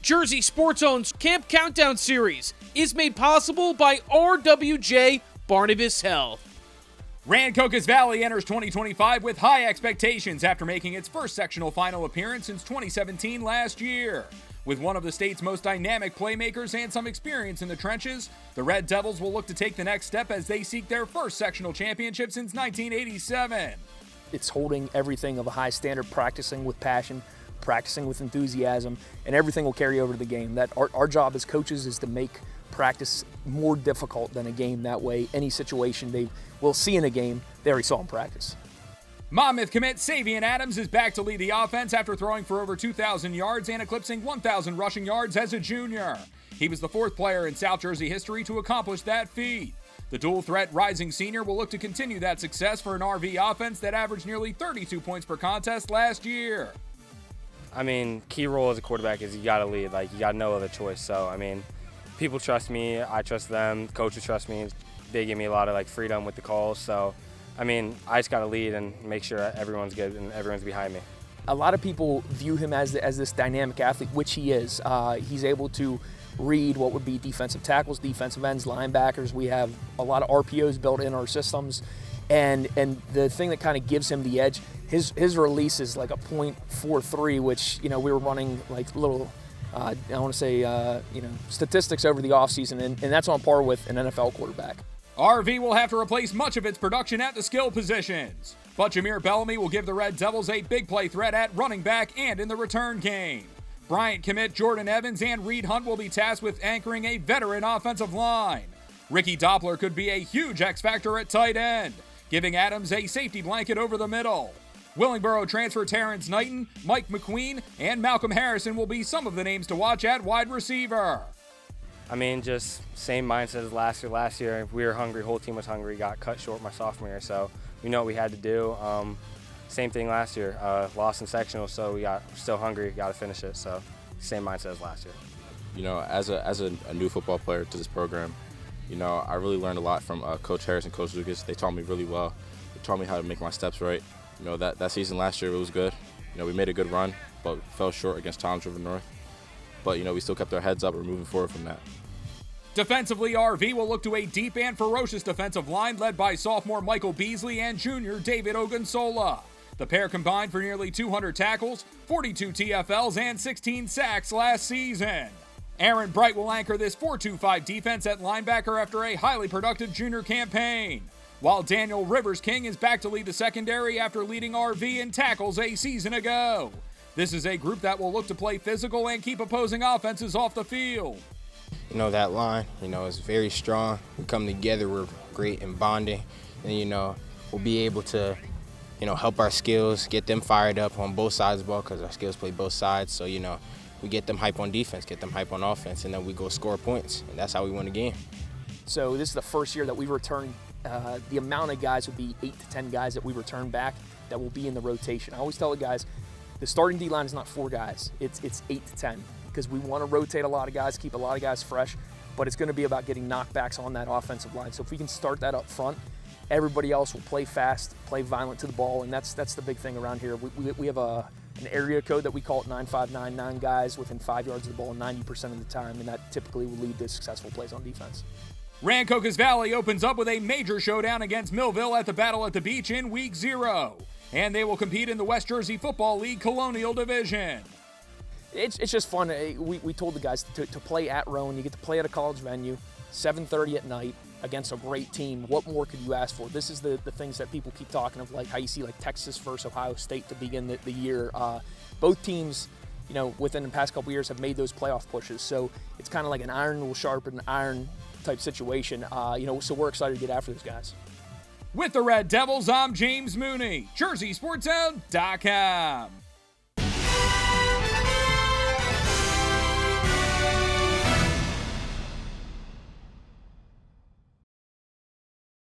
Jersey Sports Zone's Camp Countdown Series is made possible by RWJ Barnabas Health. Rancocas Valley enters 2025 with high expectations after making its first sectional final appearance since 2017 last year. With one of the state's most dynamic playmakers and some experience in the trenches, the Red Devils will look to take the next step as they seek their first sectional championship since 1987. It's holding everything of a high standard, practicing with passion, practicing with enthusiasm, and everything will carry over to the game. That our job as coaches is to make practice more difficult than a game. That way, any situation they will see in a game, they already saw in practice. Monmouth commit Savion Adams is back to lead the offense after throwing for over 2,000 yards and eclipsing 1,000 rushing yards as a junior. He was the fourth player in South Jersey history to accomplish that feat. The dual-threat rising senior will look to continue that success for an RV offense that averaged nearly 32 points per contest last year. I mean, key role as a quarterback is you got to lead. Like, you got no other choice. So, I mean, people trust me. I trust them. Coaches trust me. They give me a lot of, freedom with the calls. So, I mean, I just got to lead and make sure everyone's good and everyone's behind me. A lot of people view him as this dynamic athlete, which he is. He's able to read what would be defensive tackles, defensive ends, linebackers. We have a lot of RPOs built in our systems. And the thing that kind of gives him the edge, his release is like a .43, which, we were running like little, I want to say, statistics over the offseason, and that's on par with an NFL quarterback. RV will have to replace much of its production at the skill positions, but Jameer Bellamy will give the Red Devils a big play threat at running back and in the return game. Bryant commit Jordan Evans and Reed Hunt will be tasked with anchoring a veteran offensive line. Ricky Doppler could be a huge X-factor at tight end, giving Adams a safety blanket over the middle. Willingboro transfer Terrence Knighton, Mike McQueen, and Malcolm Harrison will be some of the names to watch at wide receiver. I mean, just same mindset as last year. Last year, we were hungry. Whole team was hungry. Got cut short my sophomore year, so we know what we had to do. Same thing last year. Lost in sectional, so we got still hungry. Got to finish it. So same mindset as last year. As a new football player to this program, I really learned a lot from Coach Harris and Coach Lucas. They taught me really well. They taught me how to make my steps right. That season last year, it was good. We made a good run, but fell short against Toms River North. But, we still kept our heads up. We're moving forward from that. Defensively, RV will look to a deep and ferocious defensive line led by sophomore Michael Beasley and junior David Ogunsola. The pair combined for nearly 200 tackles, 42 TFLs, and 16 sacks last season. Aaron Bright will anchor this 4-2-5 defense at linebacker after a highly productive junior campaign, while Daniel Rivers King is back to lead the secondary after leading RV in tackles a season ago. This is a group that will look to play physical and keep opposing offenses off the field. That line, is very strong. We come together, we're great in bonding, and, we'll be able to, help our skills, get them fired up on both sides of the ball because our skills play both sides. So, we get them hype on defense, get them hype on offense, and then we go score points, and that's how we win the game. So this is the first year that we return. The amount of guys would be 8 to 10 guys that we return back that will be in the rotation. I always tell the guys, the starting D-line is not 4 guys, it's 8 to 10. Because we want to rotate a lot of guys, keep a lot of guys fresh, but it's going to be about getting knockbacks on that offensive line. So if we can start that up front, everybody else will play fast, play violent to the ball, and that's the big thing around here. We have an area code that we call it 9-5-9, guys within 5 yards of the ball 90% of the time, and that typically will lead to successful plays on defense. Rancocas Valley opens up with a major showdown against Millville at the Battle at the Beach in Week 0, and they will compete in the West Jersey Football League Colonial Division. It's just fun. We told the guys to play at Rowan. You get to play at a college venue, 7:30 at night against a great team. What more could you ask for? This is the things that people keep talking of, like how you see Texas versus Ohio State to begin the year. Both teams, within the past couple years have made those playoff pushes. So it's kind of like an iron will sharpen iron type situation. So we're excited to get after those guys. With the Red Devils, I'm James Mooney, JerseySportsZone.com.